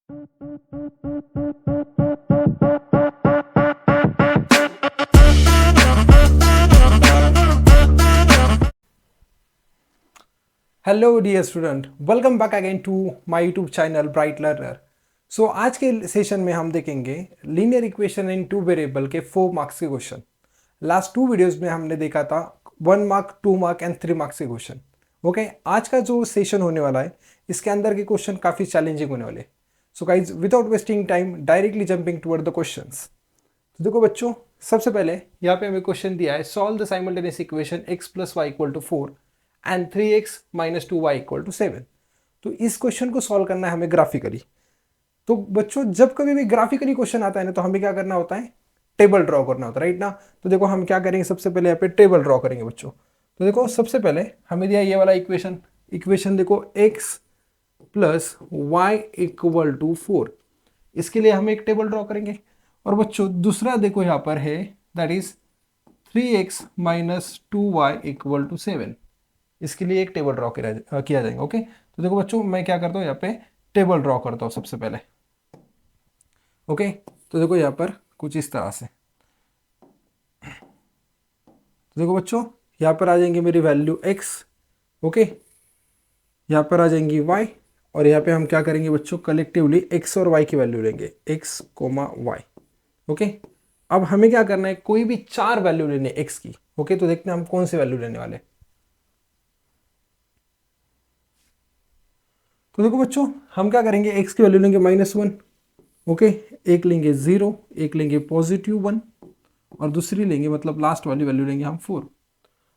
Hello dear student, welcome back again to my YouTube channel bright learner. So आज के session में हम देखेंगे linear equation in two variable के 4 marks के क्वेश्चन। लास्ट 2 वीडियोस में हमने देखा था 1 मार्क, 2 मार्क एंड 3 मार्क्स के क्वेश्चन। ओके, आज का जो सेशन होने वाला है इसके अंदर के क्वेश्चन काफ़ी चैलेंजिंग होने वाले। So guys, without wasting time directly jumping toward the questions. तो देखो बच्चों, सबसे पहले यहाँ पे हमें क्वेश्चन दिया है, solve the simultaneous equation x + y = 4 and 3x - 2y = 7। तो इस क्वेश्चन को सॉल्व करना है हमें ग्राफिकली। तो बच्चों, जब कभी भी ग्राफिकली क्वेश्चन आता है ना, तो हमें क्या करना होता है, टेबल ड्रॉ करना होता है, राइट ना। तो देखो हम क्या करेंगे, सबसे पहले यहाँ पे टेबल ड्रॉ करेंगे बच्चों। तो देखो सबसे पहले हमें दिया ये वाला इक्वेशन देखो, x + y = 4। इसके लिए हम एक टेबल ड्रॉ करेंगे। और बच्चों दूसरा देखो यहाँ पर है, दैट इज 3x - 2y = 7। इसके लिए एक टेबल ड्रॉ किया जाएगा। ओके, तो देखो बच्चों, मैं क्या करता हूँ, यहाँ पे टेबल ड्रॉ करता हूँ सबसे पहले। ओके, तो देखो यहाँ पर कुछ इस तरह से। तो देखो बच्चों, यहाँ पर आ जाएंगी मेरी वैल्यू x। ओके, यहाँ पर आ जाएंगी y, और यहाँ पे हम क्या करेंगे बच्चों, कलेक्टिवली x और y की वैल्यू लेंगे, x, y। ओके, अब हमें क्या करना है, कोई भी 4 वैल्यू लेने x की। ओके, तो देखते हैं हम कौन सी वैल्यू लेने वाले। तो देखो बच्चों, हम क्या करेंगे, x की वैल्यू लेंगे -1। ओके, एक लेंगे 0, एक लेंगे +1 और दूसरी लेंगे, मतलब लास्ट वाली वैल्यू लेंगे हम 4।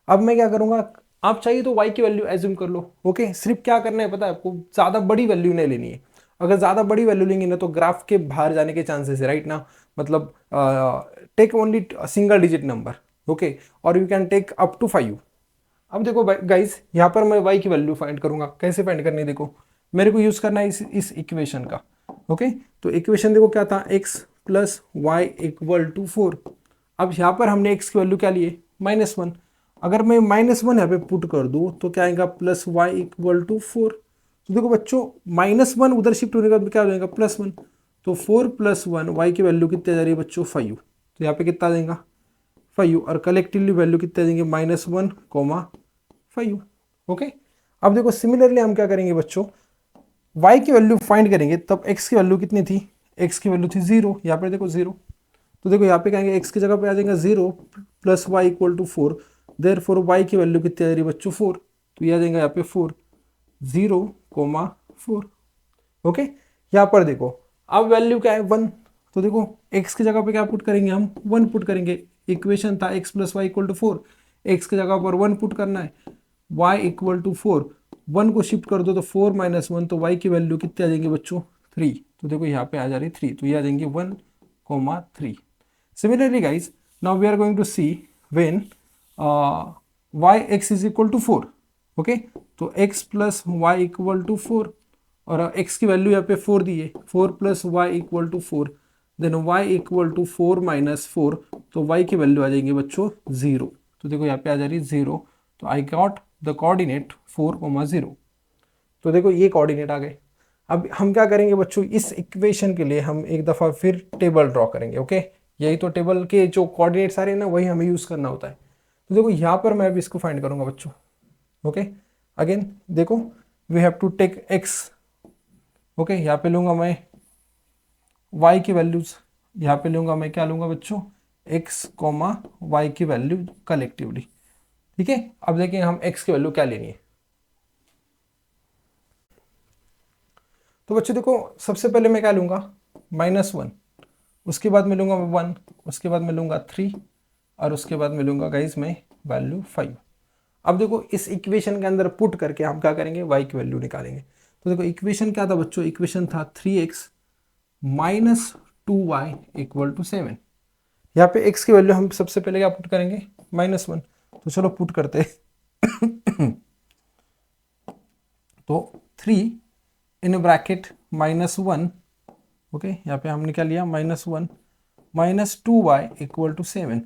अब मैं क्या करूंगा, आप चाहिए तो y की वैल्यू एज्यूम कर लो। ओके, सिर्फ क्या करना है पता है आपको, ज़्यादा बड़ी वैल्यू नहीं लेनी है। अगर ज़्यादा बड़ी वैल्यू लेंगे ना, तो ग्राफ के बाहर जाने के चांसेस है, राइट ना। मतलब take only single digit number. Okay, और you can take up to 5। अब देखो गाइस, यहाँ पर मैं y की वैल्यू फाइंड करूंगा। कैसे फाइंड करनी है, देखो मेरे को यूज करना है इस इक्वेशन का। ओके, तो इक्वेशन देखो क्या था, x + y = 4। अब यहाँ पर हमने x की वैल्यू क्या लिए, -1। अगर मैं -1 यहाँ पे पुट कर दूँ तो क्या आएगा, +y = 4। तो देखो बच्चों, -1 उधर शिफ्ट होने का क्या हो जाएगा, +1। तो 4 + 1, y की वैल्यू कितनी जा रही है बच्चों, 5। तो यहाँ पे कितना देगा, 5। और कलेक्टिवली वैल्यू कितने देंगे, -1, 5। ओके, अब देखो सिमिलरली हम क्या करेंगे बच्चों, y की वैल्यू फाइंड करेंगे, तब x की वैल्यू कितनी थी, x की वैल्यू थी 0। यहाँ पर देखो 0। तो देखो यहाँ पे कहेंगे x की जगह पे आ जाएगा 0 + y = 4। देयरफॉर y की वैल्यू कितनी आ रही है बच्चों, 4। तो ये आ जाएगा यहाँ पे 4, 0, 4। ओके, यहाँ पर देखो अब वैल्यू क्या है, 1। तो देखो x की जगह पे क्या पुट करेंगे, हम 1 पुट करेंगे। इक्वेशन था x + y = 4, x की जगह पर 1 पुट करना है, y = 4। 1 को शिफ्ट कर दो तो 4 - 1, तो y की वैल्यू कितनी आ जाएंगे बच्चों, 3। तो देखो यहाँ पे आ जा रही 3, तो ये आ जाएंगे 1, 3। Similarly guys, now we are going to see when x = 4। Okay, तो x + y = 4, और x की वैल्यू यहाँ पे 4 दी है, 4 + y = 4। देन y = 4 - 4, तो y की वैल्यू आ जाएंगी बच्चों 0। तो देखो यहाँ पे आ जा रही 0। तो आई गॉट द कोऑर्डिनेट 4, 0। तो देखो ये कोऑर्डिनेट आ गए। अब हम क्या करेंगे बच्चों, इस इक्वेशन के लिए हम एक दफ़ा फिर टेबल ड्रॉ करेंगे। ओके, यही तो टेबल के जो कोऑर्डिनेट्स आ रहे हैं ना, वही हमें यूज़ करना होता है। तो देखो यहाँ पर मैं अभी इसको फाइंड करूँगा बच्चों। ओके, अगेन देखो, we have to take x। Okay, यहाँ पे लूँगा मैं y की वैल्यूज, यहाँ पे लूँगा मैं, क्या लूँगा बच्चों, x, y की वैल्यू कलेक्टिवली। ठीक है, अब देखिए हम x की वैल्यू क्या लेनी है। तो बच्चों देखो, सबसे पहले मैं क्या लूँगा, -1। उसके बाद मैं लूँगा 1, उसके बाद मैं लूँगा 3, और उसके बाद मैं लूँगा गाइज मैं वैल्यू 5। अब देखो इस इक्वेशन के अंदर पुट करके हम क्या करेंगे, y की वैल्यू निकालेंगे। तो देखो इक्वेशन क्या था बच्चों, इक्वेशन था 3x - 2y = 7। यहाँ पे x की वैल्यू हम सबसे पहले क्या पुट करेंगे, -1। तो चलो पुट करते हैं। तो 3 इन ब्रैकेट -1। ओके, यहाँ पे हमने क्या लिया, -1 - 2y = 7।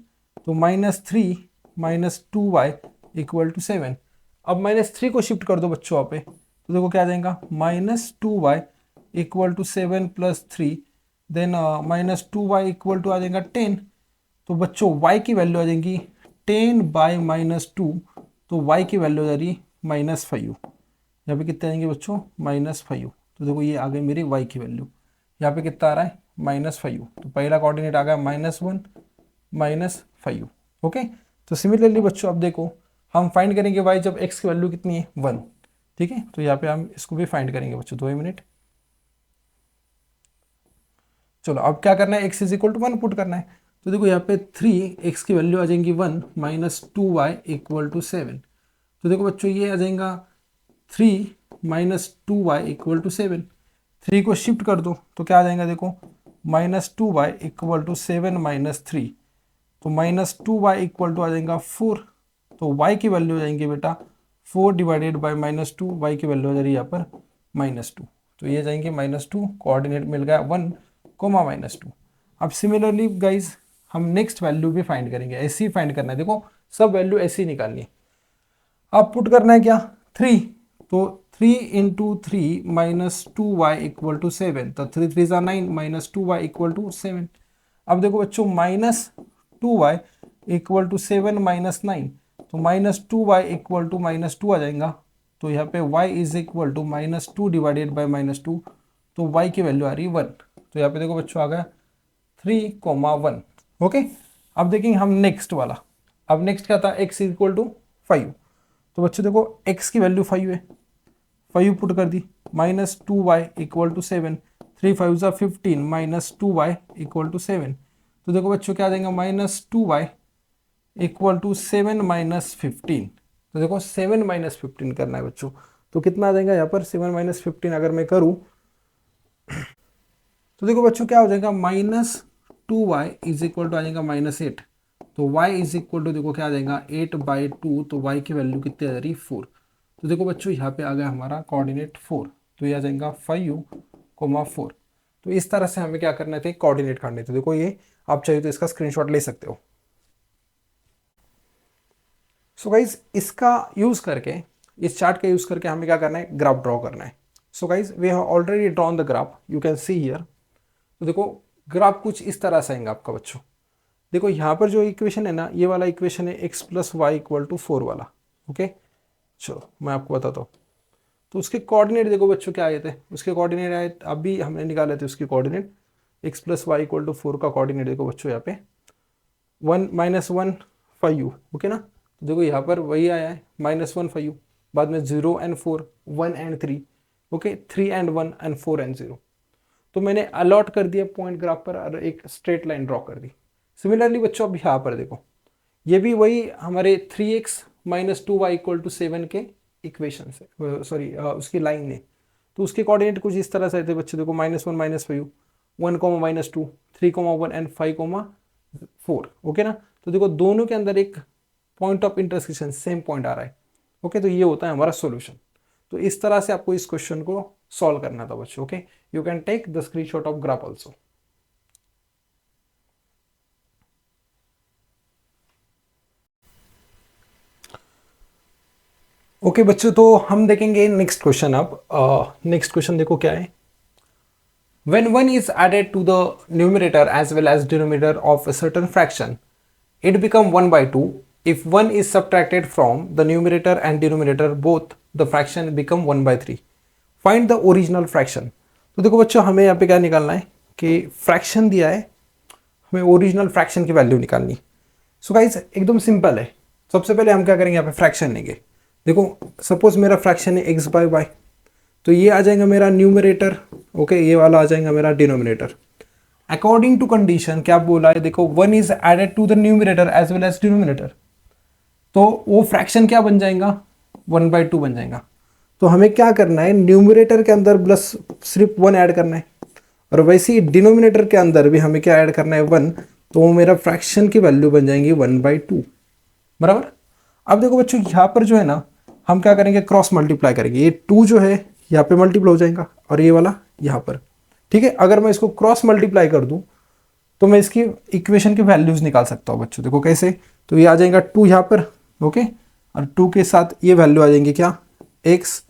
तो -3 - 2y = 7। अब -3 को शिफ्ट कर दो बच्चों यहाँ पे, तो देखो क्या आ जाएगा, -2y equal to 7 plus 3, then -2y equal to आ जाएगा 10। तो बच्चों y की वैल्यू आ जाएगी 10 बाई -2, तो y की वैल्यू आ जा रही -5। यहाँ पे कितने आएंगे बच्चों, -5। तो देखो ये आ गई मेरी y की वैल्यू। यहाँ पे कितना आ रहा है, -5। तो पहला कोऑर्डिनेट आ गया -1 -5। ओके, तो सिमिलरली बच्चों अब देखो हम फाइंड करेंगे y जब x की वैल्यू कितनी है 1। ठीक है, तो यहाँ पे हम इसको भी फाइंड करेंगे बच्चों, 2 मिनट। चलो अब क्या करना है, x is equal to 1 put करना है। तो देखो यहाँ पे 3x की वैल्यू आ जाएंगी 1 -2y इक्वल टू 7। तो देखो बच्चों ये आ जाएगा 3 -2y इक्वल टू 7। 3 को शिफ्ट कर दो तो क्या आ जाएगा, देखो -2y इक्वल टू 7 -3। तो -2y इक्वल टू आ जाएगा 4। तो y की वैल्यू आ जाएंगी बेटा 4 डिवाइडेड बाई -2, y की वैल्यू आ जा रही है यहाँ पर -2। तो ये जाएंगे -2, कोऑर्डिनेट मिल गया 1, -2। अब सिमिलरली गाइज हम नेक्स्ट वैल्यू भी फाइंड करेंगे, ऐसे ही फाइंड करना है। देखो सब वैल्यू ऐसे ही निकालनी है। अब पुट करना है क्या, 3। तो 3 इंटू 3 -2y इक्वल टू 7। तो 3 3 9 -2y इक्वल टू 7। अब देखो बच्चों -2y इक्वल टू 7 -9। तो -2y इक्वल टू -2 आ जाएगा। तो यहाँ पे y is equal to -2 divided by -2। तो y की वैल्यू आ रही है 1। तो यहाँ पे देखो बच्चों आ गया 3, 1। ओके, अब देखेंगे हम नेक्स्ट वाला। अब नेक्स्ट क्या था, x इक्वल टू 5। तो बच्चों देखो x की वैल्यू 5 है, 5 पुट कर दी, -2y इक्वल टू 7। 3 5 ज़ा 15 -2y इक्वल टू 7। तो देखो बच्चों क्या आ जाएगा, -2y इक्वल टू 7 -15। तो देखो 7 -15 करना है बच्चों। तो कितना आ जाएगा यहाँ पर 7 -15 अगर मैं करूँ तो देखो बच्चों क्या हो जाएगा, -2y इज इक्वल टू आ जाएगा -8। तो y इज इक्वल टू देखो क्या आ जाएगा 8/2। तो y की वैल्यू कितनी आ जा रही है 4। तो देखो बच्चों यहाँ पे आ गया हमारा कोऑर्डिनेट 4। तो ये आ जाएगा 5, 4। तो इस तरह से हमें क्या करना थे, कोऑर्डिनेट काटने थे। देखो ये आप चाहिए तो इसका स्क्रीनशॉट ले सकते हो। सो गाइज इसका यूज करके, इस चार्ट का यूज करके हमें क्या करना है, ग्राफ ड्रॉ करना है। So guys we have already drawn the graph, you can see here. तो देखो ग्राफ कुछ इस तरह से आएगा आपका बच्चों। देखो यहाँ पर जो इक्वेशन है ना, ये वाला इक्वेशन है x + y इक्वल टू 4 वाला। ओके, चलो मैं आपको बताता हूँ। तो उसके कोऑर्डिनेट देखो बच्चों क्या आए थे, उसके कोऑर्डिनेट आए अभी हमने निकाले थे उसके coordinate. x + y equal to 4 का कोऑर्डिनेट देखो बच्चों यहाँ पे 1 -1 5u। ओके ना, तो देखो यहाँ पर वही आया है -1 5u। बाद में 0 and 4, 1 and 3। Okay, 3 and 1 and 4 and 0। तो मैंने अलॉट कर दिया पॉइंट ग्राफ पर और एक स्ट्रेट लाइन ड्रॉ कर दी। सिमिलरली बच्चों अब यहाँ पर देखो, ये भी वही हमारे 3x - 2y इक्वल टू 7 के इक्वेशन से, सॉरी उसकी लाइन है। तो उसके कोऑर्डिनेट कुछ इस तरह से थे बच्चों। देखो -1 -5, 1, -2, 3, 1 एंड 5, 4। ओके ना, तो देखो दोनों के अंदर एक point of intersection same point आ रहा है। ओके, तो ये होता है हमारा सॉल्यूशन। तो इस तरह से आपको इस क्वेश्चन को सॉल्व करना था बच्चों। Okay, you can take the screenshot of graph also. Okay बच्चों, तो हम देखेंगे नेक्स्ट क्वेश्चन। अब नेक्स्ट क्वेश्चन देखो क्या है। When 1 is added to the numerator as well as denominator of a certain fraction, it become 1/2. If 1 is subtracted from the numerator and denominator, both the fraction become 1/3. Find the original fraction. तो देखो बच्चों हमें यहाँ पे क्या निकालना है कि फ्रैक्शन दिया है, हमें ओरिजिनल फ्रैक्शन की वैल्यू निकालनी। सो गाइस एकदम सिंपल है। सबसे पहले हम क्या करेंगे, यहाँ पे फ्रैक्शन लेंगे। देखो सपोज मेरा फ्रैक्शन है x/y, तो ये आ जाएगा मेरा न्यूमरेटर। ओके, ये वाला आ जाएगा मेरा डिनोमिनेटर। अकॉर्डिंग टू कंडीशन क्या बोला है, देखो 1 is added to the numerator as well as denominator, तो वो फ्रैक्शन क्या बन जाएगा, 1/2 बन जाएगा। तो हमें क्या करना है, न्यूमरेटर के अंदर प्लस सिर्फ 1 ऐड करना है, और वैसे ही डिनोमिनेटर के अंदर भी हमें क्या ऐड करना है, 1। तो वो मेरा फ्रैक्शन की वैल्यू बन जाएंगी 1/2। बराबर। अब देखो बच्चों यहाँ पर जो है ना, हम क्या करेंगे, क्रॉस मल्टीप्लाई करेंगे। ये 2 जो है यहाँ पे मल्टीप्लाई हो जाएगा और ये वाला यहाँ पर। ठीक है, अगर मैं इसको क्रॉस मल्टीप्लाई कर दूं तो मैं इसकी इक्वेशन की वैल्यूज निकाल सकता हूँ बच्चों। देखो कैसे, तो ये आ जाएगा 2 यहाँ पर। ओके, और 2 के साथ ये वैल्यू आ जाएंगे क्या, x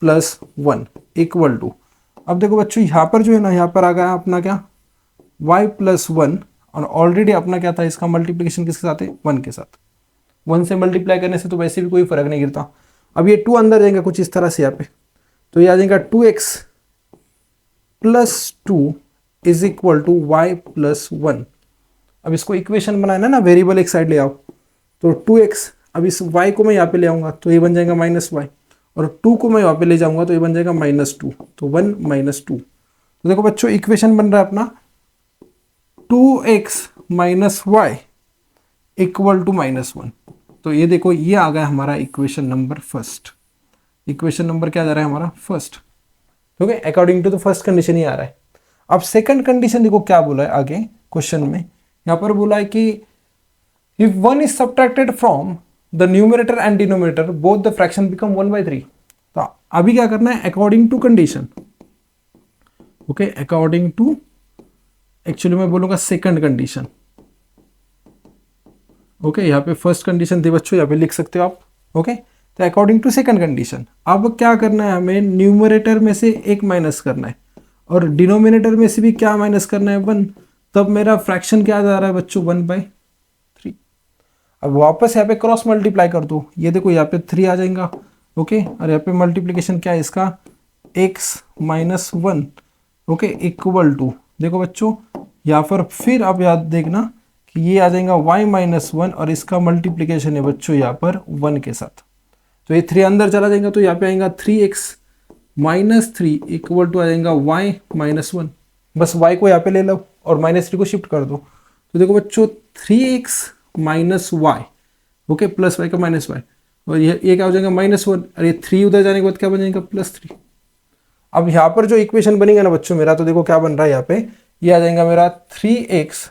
+ 1 इक्वल टू, अब देखो बच्चों यहाँ पर जो है ना, यहाँ पर आ गया अपना क्या, y+1, और ऑलरेडी अपना क्या था, इसका मल्टीप्लीकेशन किसके साथ है, 1 के साथ। 1 से मल्टीप्लाई करने से तो वैसे भी कोई फर्क नहीं गिरता। अब ये 2 अंदर जाएगा कुछ इस तरह से यहाँ पे, तो ये आ जाएगा 2x+2 is equal to y+1। अब इसको इक्वेशन बनाना है ना, वेरिएबल एक साइड ले आओ, तो 2x, अब इस y को मैं यहाँ पे ले आऊंगा तो ये बन जाएगा -y, और 2 को मैं यहाँ पे ले जाऊंगा तो ये बन जाएगा -2, तो 1 -2। तो देखो बच्चों इक्वेशन बन रहा है अपना 2x - y इक्वल टू -1। तो ये देखो ये आ गया हमारा equation number first. Equation number क्या जा रहा है हमारा, फर्स्ट। ठीक है, according to the first condition ही आ रहा है। अब सेकंड कंडीशन देखो क्या बोला है आगे क्वेश्चन में, यहां पर बोला है कि if 1 is subtracted from the numerator and denominator both the fraction become 1/3। तो अभी क्या करना है, according to condition, okay, according to, actually मैं बोलूंगा सेकंड कंडीशन, ओके, यहाँ पे फर्स्ट कंडीशन थी बच्चों, यहाँ पे लिख सकते हो आप, ओके। तो अकॉर्डिंग टू सेकंड कंडीशन अब क्या करना है, हमें न्यूमरेटर में से 1 माइनस करना है और डिनोमिनेटर में से भी क्या माइनस करना है, 1। तब मेरा फ्रैक्शन क्या जा रहा है बच्चों, 1/3। अब वापस यहाँ पे क्रॉस मल्टीप्लाई कर दो, ये देखो यहाँ पे 3 आ जाएगा, ओके, और यहाँ पे मल्टीप्लीकेशन क्या है इसका, x - 1, ओके, इक्वल टू, देखो बच्चों यहाँ पर फिर अब याद देखना कि ये आ जाएगा y-1 और इसका मल्टीप्लीकेशन है बच्चों यहाँ पर 1 के साथ। तो ये 3 अंदर चला जाएगा तो यहाँ पे आएगा 3x - 3 इक्वल टू आ जाएगा y-1। बस y को यहाँ पे ले लो और -3 को शिफ्ट कर दो। तो देखो बच्चों 3x - y, okay, plus y का -y, और ये क्या हो जाएगा -1, और ये 3 उधर जाने के बाद क्या बन जाएगा, +3। अब यहाँ पर जो इक्वेशन बनेगा ना बच्चों मेरा, तो देखो क्या बन रहा है यहाँ पे, ये आ जाएगा मेरा 3x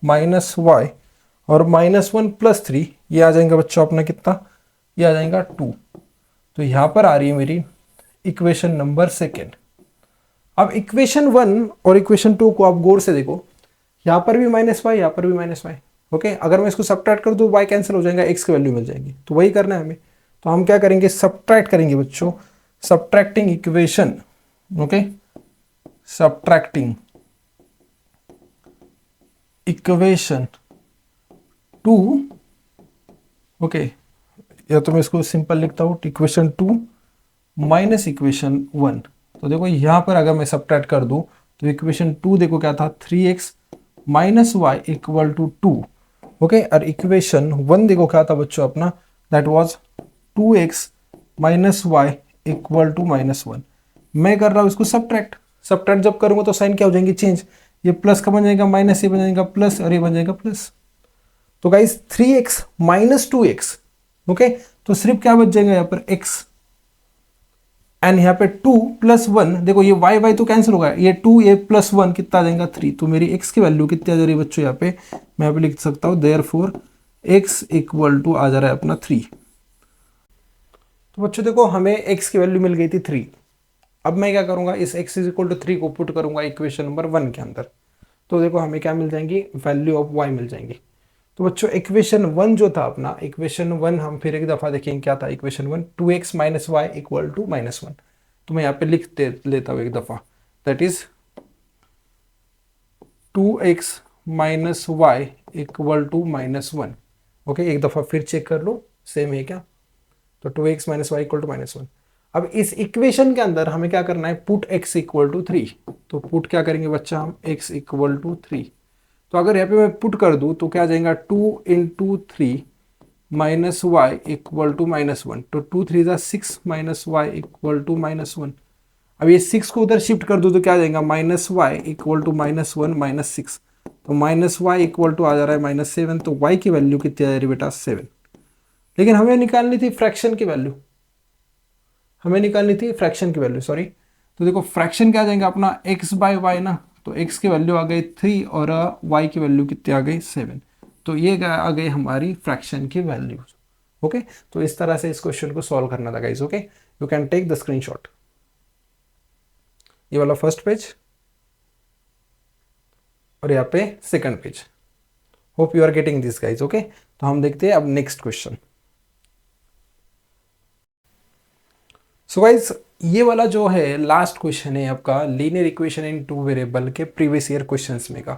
- y और -1 + 3, ये आ जाएगा बच्चों अपना कितना, ये आ जाएगा 2। तो यहाँ पर आ रही है मेरी इक्वेशन नंबर सेकेंड। अब इक्वेशन 1 और इक्वेशन 2 को आप गौर से देखो, यहाँ पर भी -y, यहाँ पर भी -y, ओके। अगर मैं इसको सब्ट्रैक्ट कर दूँ y कैंसिल हो जाएगा, x की वैल्यू मिल जाएगी, तो वही करना है हमें। तो हम क्या करेंगे, सब्ट्रैक्ट करेंगे बच्चों, subtracting equation, okay, subtracting equation 2, okay, या तो मैं इसको सिंपल लिखता हूँ, इक्वेशन 2 माइनस इक्वेशन 1। तो देखो यहाँ पर अगर मैं सब्ट्रैक्ट कर दूँ तो इक्वेशन 2 देखो क्या था, 3x - y equal to 2, okay, और इक्वेशन 1 देखो क्या था बच्चों अपना, that was 2x - y equal to -1। मैं कर रहा हूँ इसको सब्ट्रैक्ट, सब्ट्रैक्ट जब करूंगा तो साइन क्या हो जाएंगे, चेंज, ये प्लस का बन जाएगा माइनस, ये बन जाएगा प्लस, और ये बन जाएगा प्लस। तो गाइस 3x - 2x, ओके, तो सिर्फ क्या बच जाएगा यहाँ पर x, एंड यहाँ पे 2 + 1, देखो ये y तो कैंसिल होगा, ये 2 ये +1 कितना आ जाएगा, 3। तो मेरी x की वैल्यू कितनी आ जा रही है बच्चों, यहाँ पे मैं यहाँ पे लिख सकता हूँ देयरफॉर x इक्वल टू आ जा रहा है अपना 3। तो बच्चों देखो हमें x की वैल्यू मिल गई थी 3। अब मैं क्या करूंगा, इस x = 3 को पुट करूंगा इक्वेशन नंबर 1 के अंदर, तो देखो हमें क्या मिल जाएंगी, वैल्यू ऑफ y मिल जाएंगी। तो बच्चों इक्वेशन 1 जो था अपना, इक्वेशन 1 हम फिर एक दफा देखेंगे क्या था equation 1, 2x - y equal to -1। तो मैं यहाँ पे लिख लेता हूँ एक दफा, that is 2x - y equal to -1, okay. एक दफा फिर चेक कर लो सेम है क्या, तो 2x - y इक्वल टू -1। अब इस इक्वेशन के अंदर हमें क्या करना है, पुट x इक्वल टू 3। तो पुट क्या करेंगे बच्चा हम, x इक्वल टू 3। तो अगर यहाँ पे मैं पुट कर दूं तो क्या आ जाएगा, 2 × 3 - y इक्वल टू -1। तो 2 3 = 6 - y इक्वल टू -1। अब ये 6 को उधर शिफ्ट कर दूं तो क्या आ जाएगा, -y इक्वल टू -1 - 6। तो -y इक्वल टू आ जा रहा है -7। तो y की वैल्यू कितनी आ जा रही है बेटा, 7। लेकिन हमें निकालनी थी फ्रैक्शन की वैल्यू, हमें निकालनी थी फ्रैक्शन की वैल्यू, सॉरी। तो देखो फ्रैक्शन क्या आ जाएगा अपना, x/y ना, तो x की वैल्यू आ गई 3 और y की वैल्यू कितनी आ गई, 7। तो ये आ गई हमारी फ्रैक्शन की वैल्यू, ओके। तो इस तरह से इस क्वेश्चन को सॉल्व करना था guys, okay. You can take the screenshot, ये वाला फर्स्ट पेज और यहाँ पे second page. Hope you are getting this guys, okay. तो हम देखते हैं अब नेक्स्ट क्वेश्चन। सो गाइस ये वाला जो है लास्ट क्वेश्चन है आपका linear equation in two variable के प्रीवियस ईयर क्वेश्चंस में का।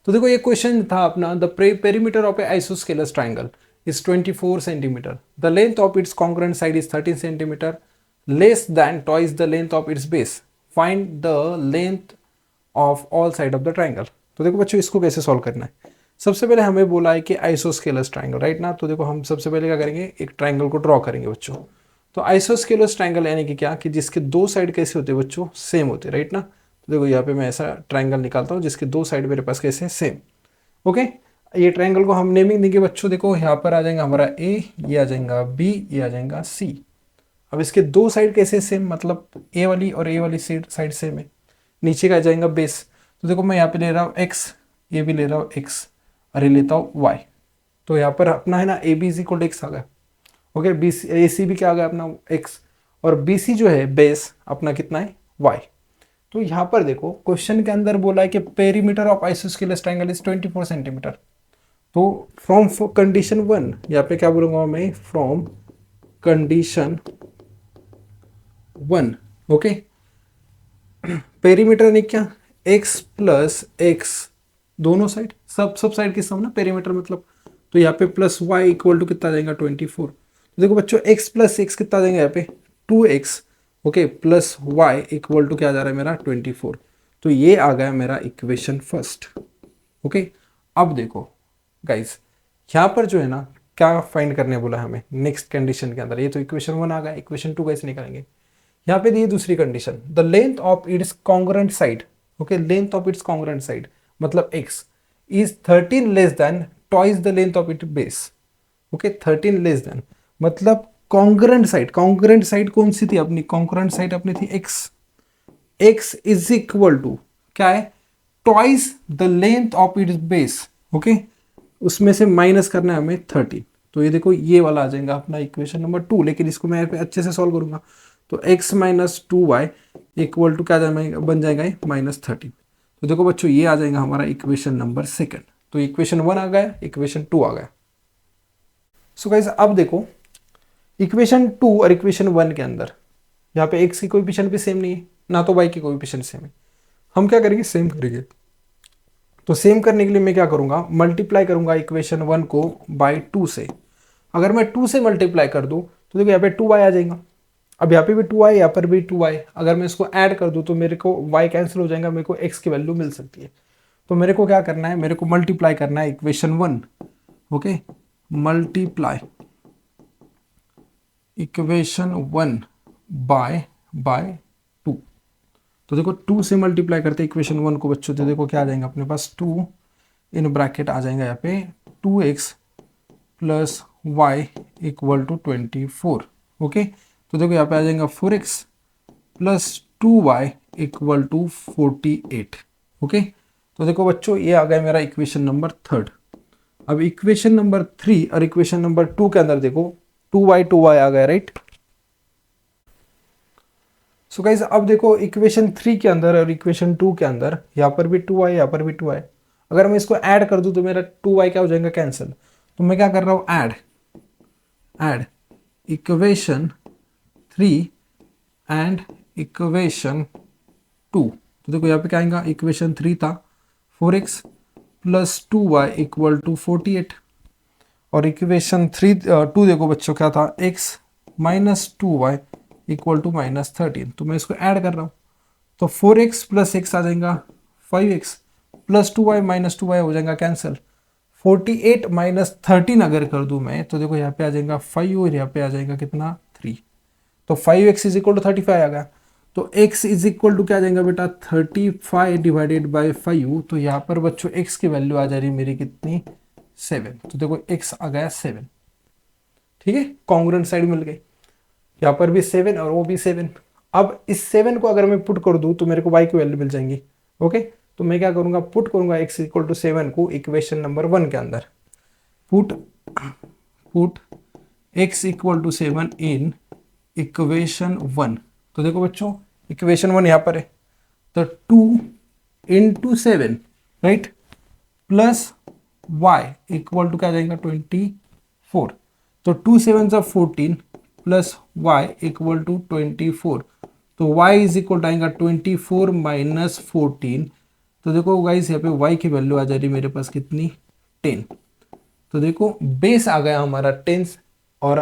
तो देखो ये क्वेश्चन था अपना, the perimeter of A isosceles triangle is 24 centimetre, the length of it's congruent side is 13 centimetre, less than twice the length of its base, find the length of all side of the triangle. तो देखो बच्चों इसको कैसे solve करना है। सबसे पहले हमें बोला है कि आइसोस्केलस ट्राइंगल, राइट ना। तो देखो हम सबसे पहले क्या करेंगे, एक ट्राइंगल को ड्रॉ करेंगे बच्चों। तो आइसोस्केलस ट्राइंगल यानी कि क्या, कि जिसके दो साइड कैसे होते हैं बच्चों, सेम होते हैं, राइट ना। तो देखो यहाँ पे मैं ऐसा ट्राइंगल निकालता हूँ जिसके दो साइड मेरे पास कैसे सेम। ओके, ये ट्राइंगल को हम नेमिंग देंगे बच्चों। देखो यहाँ पर आ जाएगा हमारा ए, ये आ जाएगा बी, ये आ जाएगा सी। अब इसके दो साइड कैसे सेम, मतलब ए वाली और ए वाली साइड सेम है। नीचे का आ जाएगा बेस। तो देखो मैं यहाँ पे ले रहा हूँ एक्स, ये भी ले रहा हूँ एक्स, और ये लेता हूँ वाई। तो यहाँ पर अपना है ना A B is equal to X आ गया। ओके, बी ए सी भी क्या आ गया अपना एक्स, और बी सी जो है बेस अपना कितना है वाई। तो यहाँ पर देखो क्वेश्चन के अंदर बोला है कि perimeter of isosceles triangle is 24 centimetre. तो फ्रॉम कंडीशन वन, यहाँ पे क्या बोलूंगा मैं, from condition one. Okay, perimeter ने क्या, एक्स प्लस एक्स दोनों साइड, सब साइड की सम ना पेरीमीटर मतलब। तो यहाँ पे प्लस वाई इक्वल टू कितना जाएगा 24। तो देखो बच्चों एक्स प्लस एक्स कितना देंगे यहाँ पे 2x। Okay, plus y equal to क्या जा रहा है मेरा 24। तो ये आ गया मेरा इक्वेशन फर्स्ट। ओके, अब देखो गाइस यहाँ पर जो है ना क्या फाइंड करने बोला हमें नेक्स्ट कंडीशन के अंदर। ये तो इक्वेशन वन आ गया, इक्वेशन टू कैसे निकालेंगे। यहाँ पे दी दूसरी condition, the length of it's congruent side. Okay, length of it's congruent side मतलब x is 13 less than twice the length of it base. Okay, 13 less than मतलब कॉन्ग्रुएंट साइड, कॉन्ग्रुएंट साइड कौन सी थी अपनी, कॉन्ग्रुएंट साइड अपनी थी x। x is equal to क्या है, twice the length of its base. Okay, उसमें से माइनस करना है हमें 13। तो ये देखो ये वाला आ जाएगा अपना इक्वेशन नंबर टू, लेकिन इसको मैं यहाँ पे अच्छे से सॉल्व करूंगा। तो x minus two y equal to क्या बन जाएगा ये -13। तो देखो बच्चों ये आ जाएगा हमारा इक्वेशन नंबर सेकंड। तो इक्वेशन वन आ गया, इक्वेशन टू आ गया। सो गाइस अब देखो इक्वेशन टू और इक्वेशन वन के अंदर यहाँ पे x की कोएफिशिएंट भी सेम नहीं है, ना तो y की कोएफिशिएंट सेम है। हम क्या करेंगे, सेम करेंगे। तो सेम करने के लिए मैं क्या करूंगा, मल्टीप्लाई करूंगा इक्वेशन वन को बाय टू से। अगर मैं टू से मल्टीप्लाई कर दूं तो देखो यहाँ पे 2y आ जाएगा। अब यहाँ पे भी 2y, यहाँ पर भी 2y। अगर मैं इसको ऐड कर दूं तो मेरे को y कैंसिल हो जाएगा, मेरे को x की वैल्यू मिल सकती है। तो मेरे को क्या करना है, मेरे को मल्टीप्लाई करना है equation one. Okay, multiply equation one by two. तो देखो टू से मल्टीप्लाई करते इक्वेशन वन को बच्चों, तो देखो क्या आ जाएगा अपने पास, टू इन ब्रैकेट आ जाएगा यहाँ पे 2x plus y equal to 24। Okay, तो देखो यहाँ पे आ जाएगा 4x plus 2y equal to 48। Okay, तो देखो बच्चों ये आ गया मेरा इक्वेशन नंबर थर्ड। अब इक्वेशन नंबर थ्री और इक्वेशन नंबर टू के अंदर देखो 2y आ गया, राइट। सो गाइस अब देखो इक्वेशन थ्री के अंदर और इक्वेशन टू के अंदर यहाँ पर भी 2y, यहाँ पर भी 2y। अगर मैं इसको ऐड कर दूं तो मेरा 2y क्या हो जाएगा, कैंसिल। तो मैं क्या कर रहा हूं, add equation three and equation two. तो देखो यहाँ पे क्या आएगा, इक्वेशन थ्री था 4x plus 2y equal to 48, और इक्वेशन थ्री टू देखो बच्चों क्या था, x minus 2y equal to -13। तो मैं इसको ऐड कर रहा हूँ। तो 4x प्लस x आ जाएगा 5x plus 2y minus 2y हो जाएगा कैंसिल। 48 माइनस 13 अगर कर दूं मैं तो देखो यहाँ पे आ जाएगा 5 और यहाँ पे आ जाएगा कितना 3। तो 5x इज इक्वल टू 35 आ गया। तो x इज इक्वल टू क्या आ जाएगा बेटा 35 डिवाइडेड बाई 5। तो यहाँ पर बच्चों x की वैल्यू आ जा रही है मेरी कितनी 7। तो देखो x आ गया 7। ठीक है, कॉन्ग्रुएंट साइड मिल गई, यहाँ पर भी 7 और वो भी 7। अब इस 7 को अगर मैं पुट कर दूं तो मेरे को y की वैल्यू मिल जाएंगी। ओके, तो मैं क्या करूंगा, पुट करूंगा x इक्वल टू 7 को इक्वेशन नंबर वन के अंदर। Put x equal to 7 in equation one. तो देखो बच्चों इक्वेशन वन यहाँ पर है, तो 2 into 7 right plus y equal to क्या जाएगा 24। तो 2 7 14 प्लस वाई इक्वल टू 24। तो y इज इक्वल टू आएगा 24 माइनस 14। तो देखो गाइस यहाँ पे y की वैल्यू आ जा रही है मेरे पास कितनी, 10। तो देखो बेस आ गया हमारा 10 और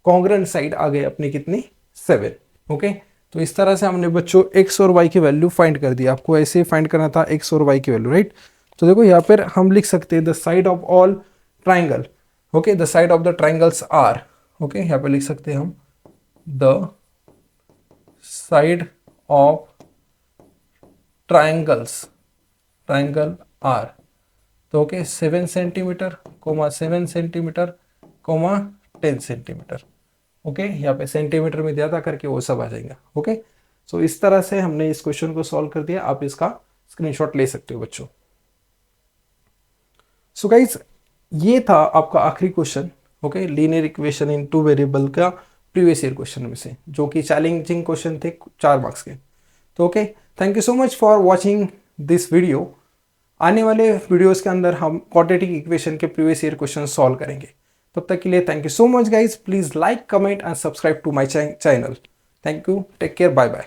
कॉन्ग्रेंट साइड आ गई अपनी कितनी, 7। ओके, तो इस तरह से हमने बच्चों x और y की वैल्यू फाइंड कर दी। आपको ऐसे फाइंड करना था x और y की वैल्यू, राइट। तो देखो यहाँ पर हम लिख सकते हैं the side of all triangle, okay, the side of the triangles are, okay, यहाँ पे लिख सकते हैं हम the side of triangle are. तो okay 7 centimetre comma 7 centimetre comma 10 centimetre. Okay, यहाँ पे सेंटीमीटर में दिया था करके वो सब आ जाएगा। ओके, सो इस तरह से हमने इस क्वेश्चन को सॉल्व कर दिया। आप इसका स्क्रीनशॉट ले सकते हो बच्चों। सो गाइज ये था आपका आखिरी question, okay, linear equation in two variable का प्रीवियस ईयर क्वेश्चन में से, जो कि चैलेंजिंग क्वेश्चन थे 4 मार्क्स के। तो okay, thank you so much for watching this video. आने वाले वीडियोस के अंदर हम क्वाड्रेटिक इक्वेशन के प्रीवियस ईयर क्वेश्चन सॉल्व करेंगे। तब तक के लिए thank you so much guys. Please like, comment and subscribe to my channel. Thank you, take care, bye bye.